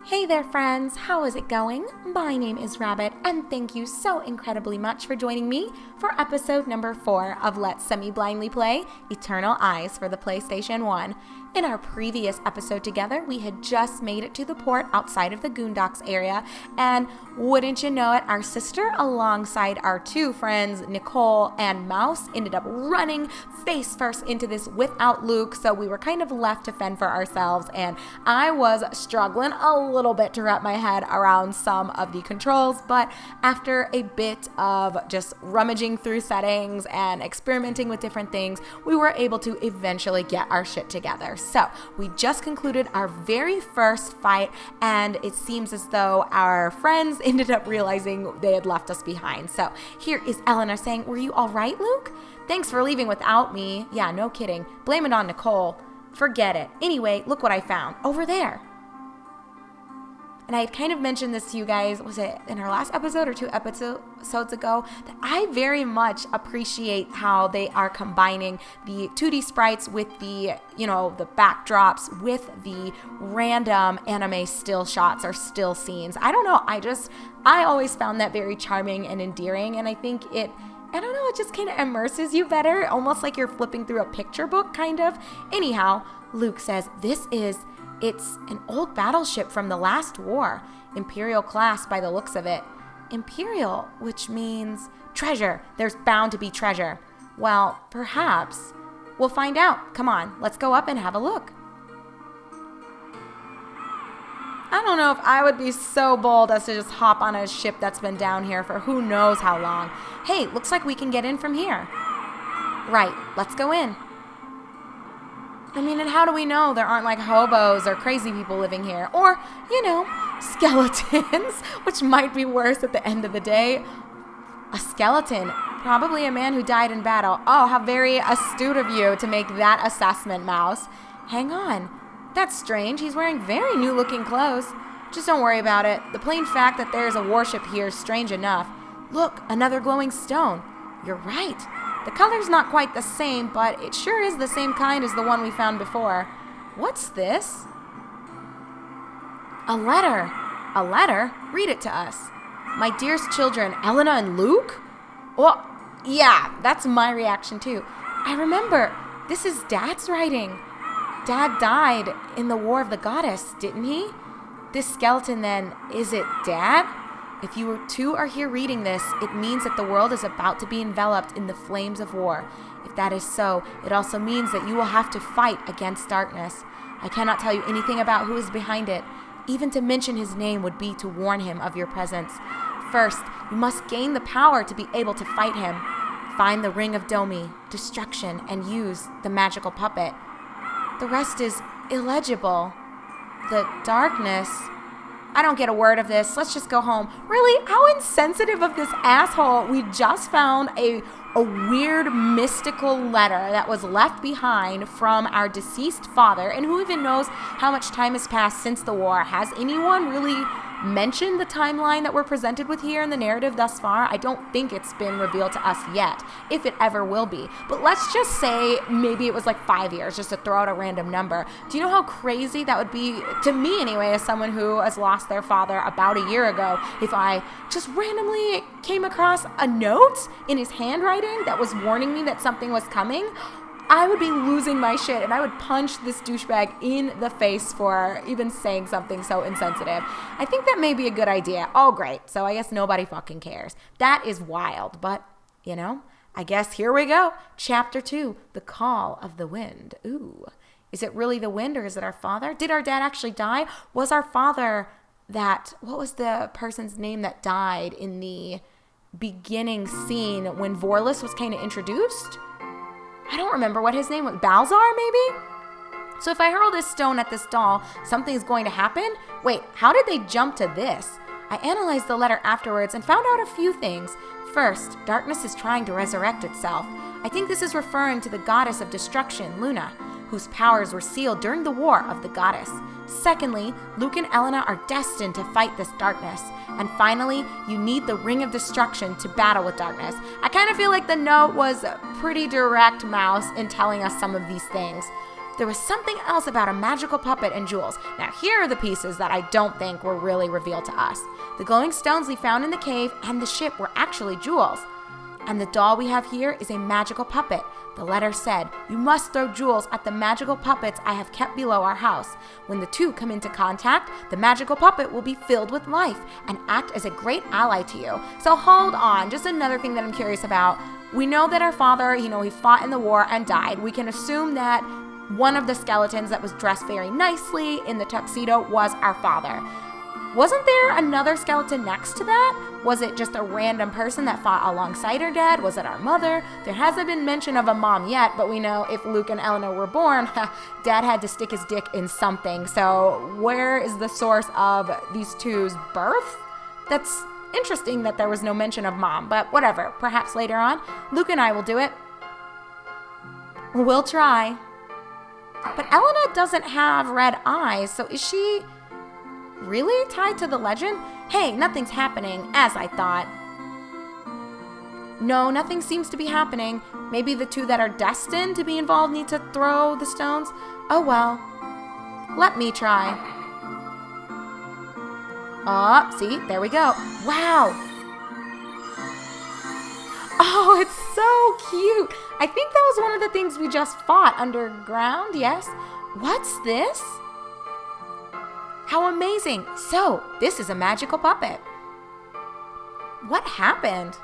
Hey there, friends. How is it going? My name is Rabbit, and thank you so incredibly much for joining me for episode number 4 of Let's Semi-Blindly Play Eternal Eyes for the PlayStation 1. In our previous episode together, we had just made it to the port outside of the Goondocks area, and wouldn't you know it, our sister alongside our two friends, Nicole and Mouse, ended up running face first into this without Luke, so we were kind of left to fend for ourselves, and I was struggling a little bit to wrap my head around some of the controls, but after a bit of just rummaging through settings and experimenting with different things, we were able to eventually get our shit together. So we just concluded our very first fight, and it seems as though our friends ended up realizing they had left us behind. So here is Eleanor saying, "Were you all right, Luke? Thanks for leaving without me." Yeah, no kidding. Blame it on Nicole. Forget it. Anyway, look what I found over there. And I had kind of mentioned this to you guys, was it in our last episode or 2 episodes ago, that I very much appreciate how they are combining the 2D sprites with the, the backdrops with the random anime still shots or still scenes. I don't know, I always found that very charming and endearing, and I think it just kind of immerses you better, almost like you're flipping through a picture book, kind of. Anyhow, Luke says, It's an old battleship from the last war, Imperial class by the looks of it. Imperial, which means treasure. There's bound to be treasure. Well, perhaps. We'll find out. Come on, let's go up and have a look. I don't know if I would be so bold as to just hop on a ship that's been down here for who knows how long. Hey, looks like we can get in from here. Right, let's go in. And how do we know there aren't like hobos or crazy people living here? Or, skeletons, which might be worse at the end of the day. A skeleton, probably a man who died in battle. Oh, how very astute of you to make that assessment, Mouse. Hang on. That's strange. He's wearing very new-looking clothes. Just don't worry about it. The plain fact that there's a warship here is strange enough. Look, another glowing stone. You're right. The color's not quite the same, but it sure is the same kind as the one we found before. What's this? A letter. A letter? Read it to us. My dearest children, Elena and Luke? Well, yeah, that's my reaction too. I remember, this is Dad's writing. Dad died in the War of the Goddess, didn't he? This skeleton then, is it Dad? If you two are here reading this, it means that the world is about to be enveloped in the flames of war. If that is so, it also means that you will have to fight against darkness. I cannot tell you anything about who is behind it. Even to mention his name would be to warn him of your presence. First, you must gain the power to be able to fight him. Find the Ring of Domi, destruction, and use the magical puppet. The rest is illegible. The darkness... I don't get a word of this. Let's just go home. Really? How insensitive of this asshole. We just found a weird mystical letter that was left behind from our deceased father. And who even knows how much time has passed since the war? Has anyone really mentioned the timeline that we're presented with here in the narrative thus far? I don't think it's been revealed to us yet, if it ever will be. But let's just say maybe it was like 5 years, just to throw out a random number. Do you know how crazy that would be, to me anyway, as someone who has lost their father about a year ago, if I just randomly came across a note in his handwriting that was warning me that something was coming? I would be losing my shit, and I would punch this douchebag in the face for even saying something so insensitive. I think that may be a good idea. Oh, great. So I guess nobody fucking cares. That is wild, but, I guess here we go. Chapter 2, The Call of the Wind. Ooh. Is it really the wind, or is it our father? Did our dad actually die? Was our father what was the person's name that died in the beginning scene when Vorlis was kind of introduced? I don't remember what his name was. Balzar, maybe? So if I hurl this stone at this doll, something's going to happen? Wait, how did they jump to this? I analyzed the letter afterwards and found out a few things. First, darkness is trying to resurrect itself. I think this is referring to the goddess of destruction, Luna, whose powers were sealed during the War of the Goddess. Secondly, Luke and Elena are destined to fight this darkness. And finally, you need the Ring of Destruction to battle with darkness. I kind of feel like the note was pretty direct, Mouse, in telling us some of these things. there was something else about a magical puppet and jewels. Now, here are the pieces that I don't think were really revealed to us. The glowing stones we found in the cave and the ship were actually jewels. And the doll we have here is a magical puppet. The letter said, "You must throw jewels at the magical puppets I have kept below our house. When the two come into contact, the magical puppet will be filled with life and act as a great ally to you." So hold on, just another thing that I'm curious about. We know that our father, he fought in the war and died. We can assume that one of the skeletons that was dressed very nicely in the tuxedo was our father. Wasn't there another skeleton next to that? Was it just a random person that fought alongside our dad? Was it our mother? There hasn't been mention of a mom yet, but we know if Luke and Eleanor were born, Dad had to stick his dick in something. So where is the source of these two's birth? That's interesting that there was no mention of mom, but whatever. Perhaps later on, Luke and I will do it. We'll try. But Elena doesn't have red eyes, so is she really tied to the legend? Hey, nothing's happening, as I thought. No, nothing seems to be happening. Maybe the two that are destined to be involved need to throw the stones? Oh well. Let me try. Oh, see, there we go. Wow. Oh, it's so cute. I think that was one of the things we just fought underground, yes? What's this? How amazing. So, this is a magical puppet. What happened?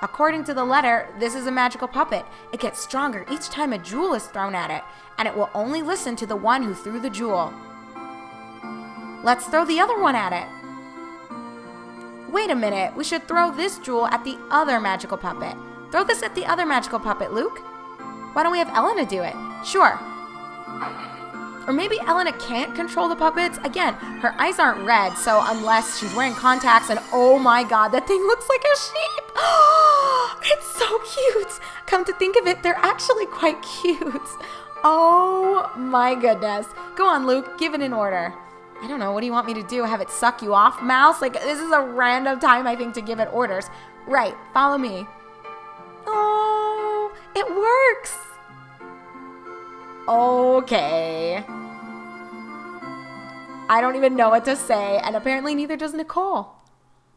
According to the letter, this is a magical puppet. It gets stronger each time a jewel is thrown at it, and it will only listen to the one who threw the jewel. Let's throw the other one at it. Wait a minute, we should throw this jewel at the other magical puppet. Throw this at the other magical puppet, Luke. Why don't we have Elena do it? Sure. Or maybe Elena can't control the puppets. Again, her eyes aren't red, so unless she's wearing contacts and oh my god, that thing looks like a sheep. It's so cute. Come to think of it, they're actually quite cute. Oh my goodness. Go on, Luke, give it an order. I don't know, what do you want me to do? Have it suck you off, mouse? Like, this is a random time, I think, to give it orders. Right, follow me. Oh, it works. Okay. I don't even know what to say, and apparently neither does Nicole.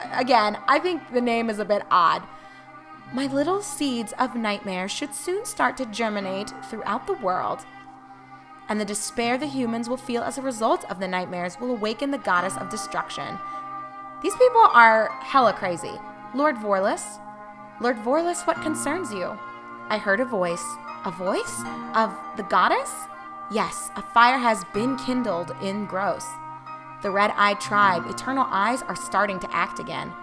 Again, I think the name is a bit odd. My little seeds of nightmare should soon start to germinate throughout the world, and the despair the humans will feel as a result of the nightmares will awaken the goddess of destruction. These people are hella crazy. Lord Vorlis? Lord Vorlis, what concerns you? I heard a voice. A voice? Of the goddess? Yes, a fire has been kindled in Gross. The red-eyed tribe, eternal eyes, are starting to act again.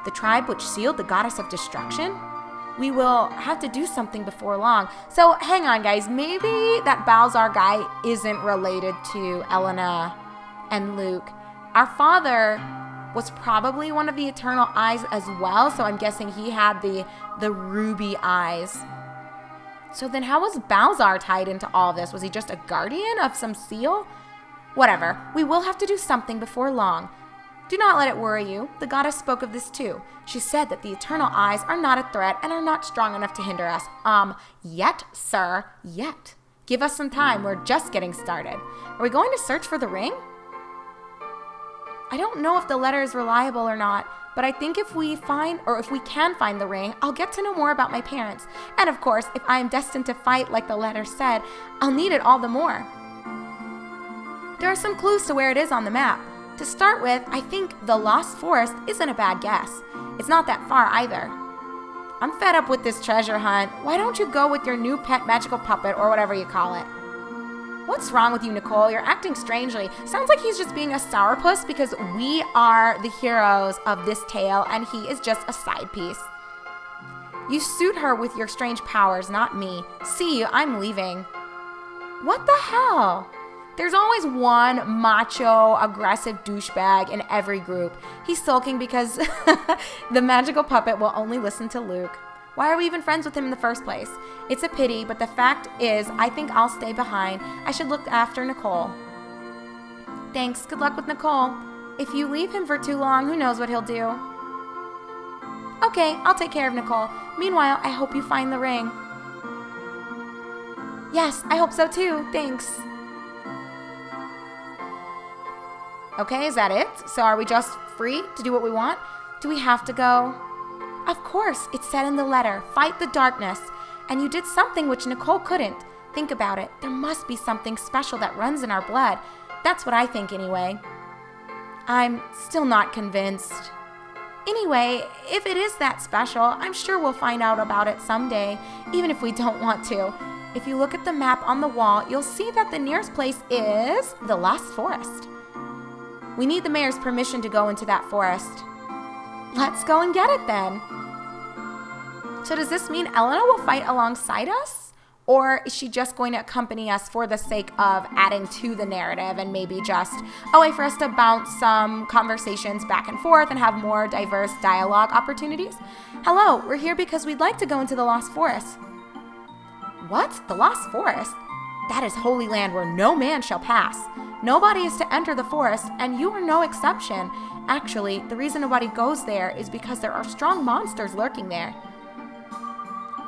The tribe which sealed the goddess of destruction? We will have to do something before long. So hang on, guys. Maybe that Balzar guy isn't related to Elena and Luke. Our father was probably one of the eternal eyes as well, so I'm guessing he had the ruby eyes. So then how was Balzar tied into all this? Was he just a guardian of some seal? Whatever. We will have to do something before long. Do not let it worry you. The goddess spoke of this too. She said that the eternal eyes are not a threat and are not strong enough to hinder us. Yet, sir. Yet. Give us some time. We're just getting started. Are we going to search for the ring? I don't know if the letter is reliable or not, but I think if we can find the ring, I'll get to know more about my parents. And of course, if I am destined to fight like the letter said, I'll need it all the more. There are some clues to where it is on the map. To start with, I think the Lost Forest isn't a bad guess. It's not that far either. I'm fed up with this treasure hunt. Why don't you go with your new pet magical puppet or whatever you call it? What's wrong with you, Nicole? You're acting strangely. Sounds like he's just being a sourpuss because we are the heroes of this tale and he is just a side piece. You suit her with your strange powers, not me. See you, I'm leaving. What the hell? There's always one macho, aggressive douchebag in every group. He's sulking because the magical puppet will only listen to Luke. Why are we even friends with him in the first place? It's a pity, but the fact is, I think I'll stay behind. I should look after Nicole. Thanks. Good luck with Nicole. If you leave him for too long, who knows what he'll do? Okay, I'll take care of Nicole. Meanwhile, I hope you find the ring. Yes, I hope so too. Thanks. Okay, is that it? So are we just free to do what we want? Do we have to go? Of course, it said in the letter, fight the darkness. And you did something which Nicole couldn't. Think about it. There must be something special that runs in our blood. That's what I think anyway. I'm still not convinced. Anyway, if it is that special, I'm sure we'll find out about it someday, even if we don't want to. If you look at the map on the wall, you'll see that the nearest place is the Lost Forest. We need the mayor's permission to go into that forest. Let's go and get it then. So does this mean Elena will fight alongside us? Or is she just going to accompany us for the sake of adding to the narrative and maybe just a way for us to bounce some conversations back and forth and have more diverse dialogue opportunities? Hello, we're here because we'd like to go into the Lost Forest. What? The Lost Forest? That is holy land where no man shall pass. Nobody is to enter the forest, and you are no exception. Actually, the reason nobody goes there is because there are strong monsters lurking there.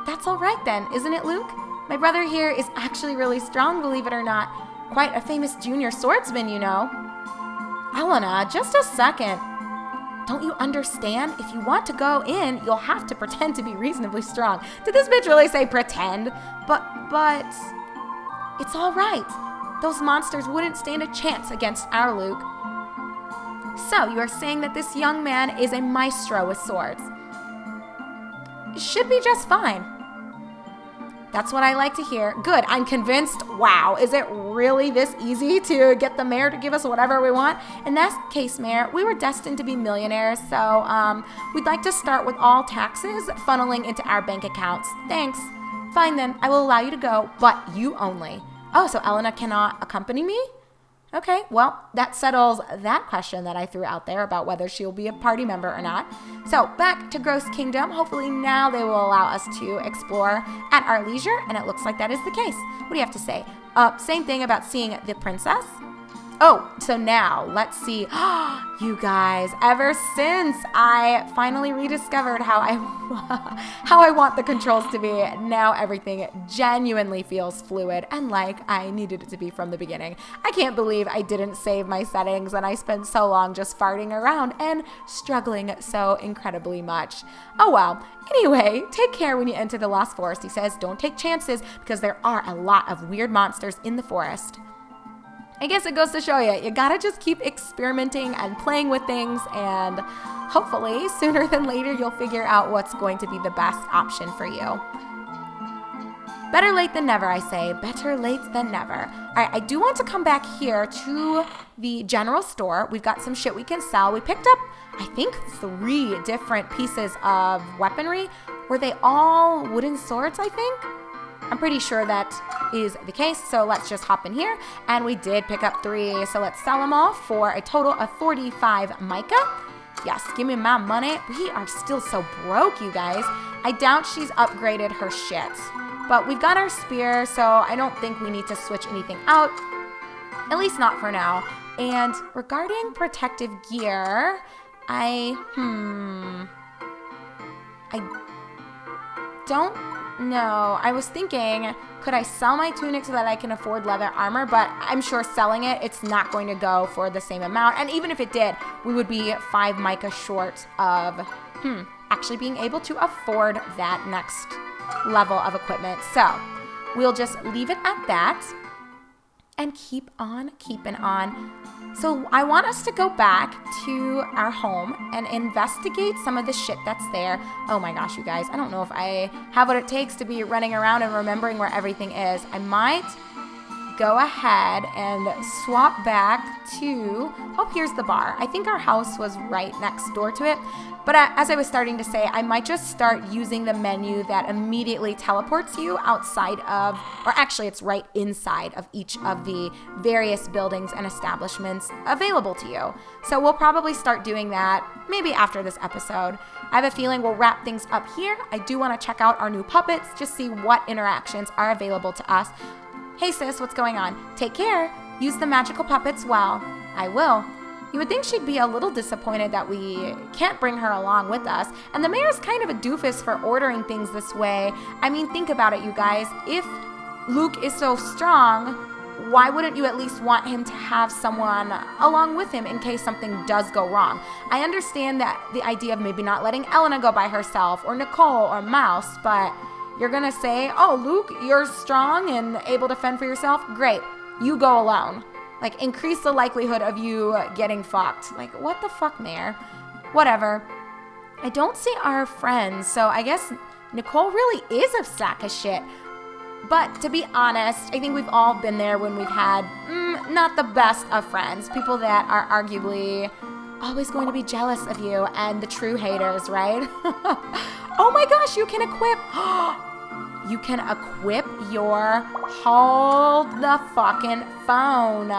That's all right then, isn't it, Luke? My brother here is actually really strong, believe it or not. Quite a famous junior swordsman, you know. Elena, just a second. Don't you understand? If you want to go in, you'll have to pretend to be reasonably strong. Did this bitch really say pretend? But, it's all right. Those monsters wouldn't stand a chance against our Luke. So, you are saying that this young man is a maestro with swords. Should be just fine. That's what I like to hear. Good, I'm convinced. Wow, is it really this easy to get the mayor to give us whatever we want? In that case, Mayor, we were destined to be millionaires, so we'd like to start with all taxes funneling into our bank accounts. Thanks. Fine then, I will allow you to go, but you only. Oh, so Elena cannot accompany me? Okay, well, that settles that question that I threw out there about whether she'll be a party member or not. So, back to Gross Kingdom. Hopefully now they will allow us to explore at our leisure, and it looks like that is the case. What do you have to say? Same thing about seeing the princess. Oh, so now let's see. You guys, ever since I finally rediscovered how I want the controls to be, now everything genuinely feels fluid and like I needed it to be from the beginning. I can't believe I didn't save my settings and I spent so long just farting around and struggling so incredibly much. Oh well. Anyway, take care when you enter the Lost Forest, he says. Don't take chances because there are a lot of weird monsters in the forest. I guess it goes to show you gotta just keep experimenting and playing with things, and hopefully sooner than later you'll figure out what's going to be the best option for you. Better late than never, I say. Better late than never. All right, I do want to come back here to the general store. We've got some shit we can sell. We picked up, I think, 3 different pieces of weaponry. Were they all wooden swords, I think? I'm pretty sure that is the case, so let's just hop in here. And we did pick up 3, so let's sell them all for a total of 45 mica. Yes, give me my money. We are still so broke, you guys. I doubt she's upgraded her shit. But we've got our spear, so I don't think we need to switch anything out. At least not for now. And regarding protective gear, I don't know. I was thinking, could I sell my tunic so that I can afford leather armor? But I'm sure selling it, it's not going to go for the same amount. And even if it did, we would be 5 mica short of actually being able to afford that next level of equipment. So we'll just leave it at that and keep on keeping on. So I want us to go back to our home and investigate some of the shit that's there. Oh my gosh, you guys, I don't know if I have what it takes to be running around and remembering where everything is. I might go ahead and swap back to, oh, here's the bar. I think our house was right next door to it. But as I was starting to say, I might just start using the menu that immediately teleports you outside of, or actually it's right inside of each of the various buildings and establishments available to you. So we'll probably start doing that maybe after this episode. I have a feeling we'll wrap things up here. I do want to check out our new puppets, just see what interactions are available to us. Hey sis, what's going on? Take care. Use the magical puppets well. I will. You would think she'd be a little disappointed that we can't bring her along with us. And the mayor's kind of a doofus for ordering things this way. I mean, think about it, you guys. If Luke is so strong, why wouldn't you at least want him to have someone along with him in case something does go wrong? I understand that the idea of maybe not letting Elena go by herself, or Nicole, or Mouse, but you're gonna say, oh, Luke, you're strong and able to fend for yourself? Great, you go alone. Like, increase the likelihood of you getting fucked. Like, what the fuck, Mayor? Whatever. I don't see our friends, so I guess Nicole really is a sack of shit. But to be honest, I think we've all been there when we've had not the best of friends. People that are arguably always going to be jealous of you, and the true haters, right? Oh my gosh, you can equip... You can equip your... Hold the fucking phone.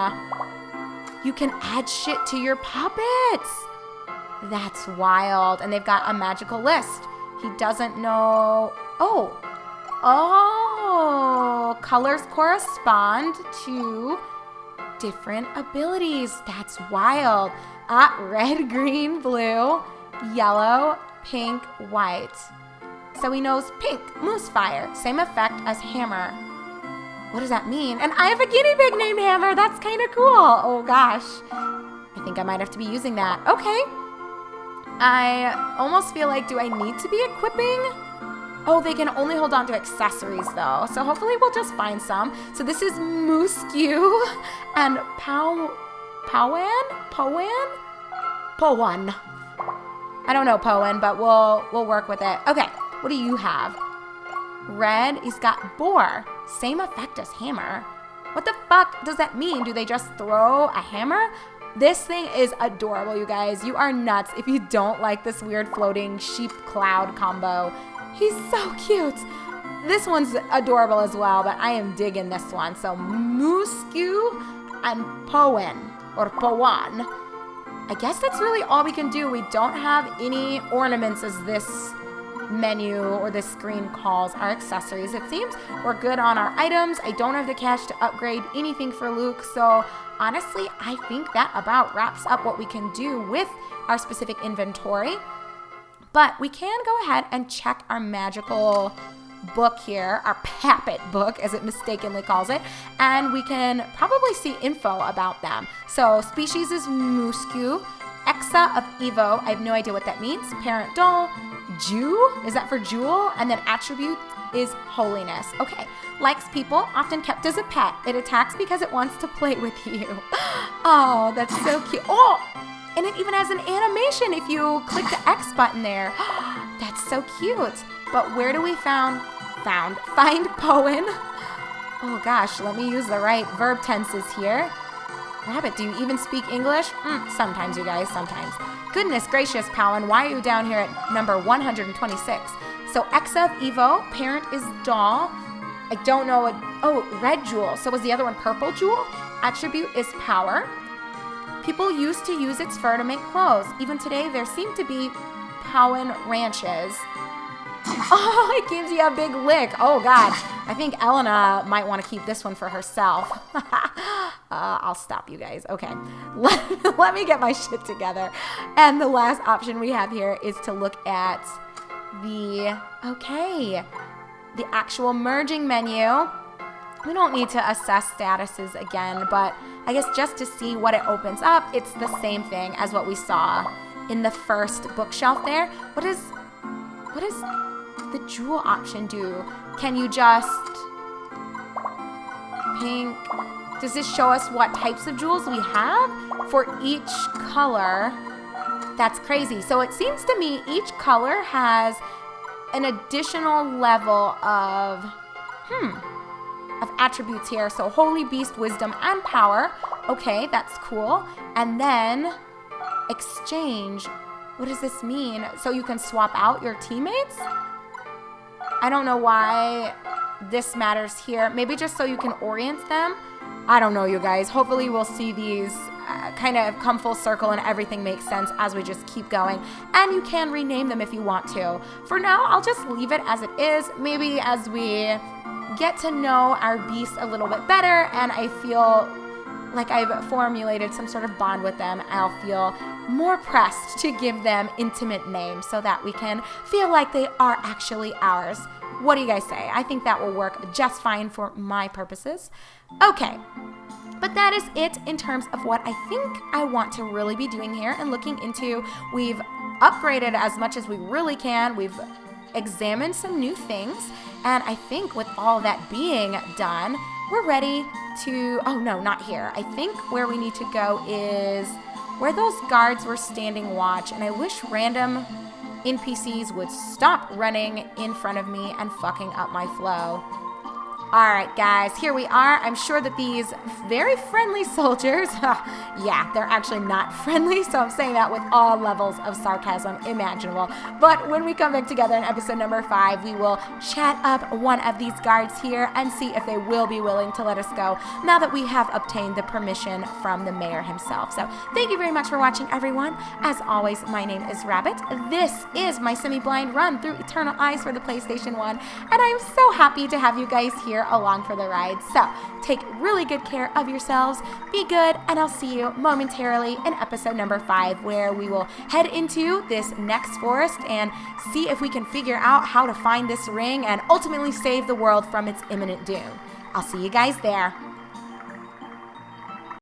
You can add shit to your puppets. That's wild. And they've got a magical list. He doesn't know... Oh, colors correspond to different abilities. That's wild. Red, green, blue, yellow, pink, white. So he knows pink, moose fire, same effect as hammer. What does that mean? And I have a guinea pig named Hammer. That's kind of cool. Oh gosh. I think I might have to be using that. Okay. I almost feel like, do I need to be equipping? Oh, they can only hold on to accessories though. So hopefully we'll just find some. So this is Mooskew and Powan. I don't know Powan, but we'll work with it. Okay. What do you have? Red, he's got boar. Same effect as hammer. What the fuck does that mean? Do they just throw a hammer? This thing is adorable, you guys. You are nuts if you don't like this weird floating sheep cloud combo. He's so cute. This one's adorable as well, but I am digging this one. So Mooskew and Powan, or Powan. I guess that's really all we can do. We don't have any ornaments as this menu or this screen calls our accessories. It seems we're good on our items. I don't have the cash to upgrade anything for Luke, so honestly, I think that about wraps up what we can do with our specific inventory. But we can go ahead and check our magical book here, our Pappet book, as it mistakenly calls it, and we can probably see info about them. So species is Mooskew, Exa of Evo, I have no idea what that means, parent doll, Jew, is that for jewel? And then attribute is holiness. Okay, likes people, often kept as a pet. It attacks because it wants to play with you. Oh, that's so cute. Oh, and it even has an animation if you click the X button there. That's so cute. But where do we find Powan? Oh gosh, let me use the right verb tenses here. Rabbit, do you even speak English? Sometimes, you guys, sometimes. Goodness gracious, Powan, why are you down here at number 126? So Exa of Evo, parent is doll. I don't know what, red jewel. So was the other one purple jewel? Attribute is power. People used to use its fur to make clothes. Even today, there seem to be Powan ranches. Oh, it gives you a big lick. Oh, God. I think Elena might want to keep this one for herself. I'll stop, you guys. Okay. Let me get my shit together. And the last option we have here is to look at the actual merging menu. We don't need to assess statuses again, but I guess just to see what it opens up, it's the same thing as what we saw in the first bookshelf there. What does the jewel option do? Can you just pink? Does this show us what types of jewels we have for each color? That's crazy. So it seems to me each color has an additional level of attributes here. So holy, beast, wisdom, and power. Okay, that's cool. And then exchange. What does this mean? So you can swap out your teammates? I don't know why this matters here. Maybe just so you can orient them. I don't know, you guys. Hopefully we'll see these kind of come full circle and everything makes sense as we just keep going. And you can rename them if you want to. For now, I'll just leave it as it is. Maybe as we get to know our beasts a little bit better and I feel like I've formulated some sort of bond with them, I'll feel more pressed to give them intimate names so that we can feel like they are actually ours. What do you guys say? I think that will work just fine for my purposes. Okay. But that is it in terms of what I think I want to really be doing here and looking into. We've upgraded as much as we really can. We've examined some new things. And I think with all that being done, we're ready to, oh no, not here. I think where we need to go is where those guards were standing watch. And I wish random NPCs would stop running in front of me and fucking up my flow. All right, guys, here we are. I'm sure that these very friendly soldiers, yeah, they're actually not friendly, so I'm saying that with all levels of sarcasm imaginable. But when we come back together in episode number 5, we will chat up one of these guards here and see if they will be willing to let us go now that we have obtained the permission from the mayor himself. So thank you very much for watching, everyone. As always, my name is Rabbit. This is my semi-blind run through Eternal Eyes for the PlayStation 1, and I'm so happy to have you guys here along for the ride. So take really good care of yourselves, be good, and I'll see you momentarily in episode number 5, where we will head into this next forest and see if we can figure out how to find this ring and ultimately save the world from its imminent doom. I'll see you guys there.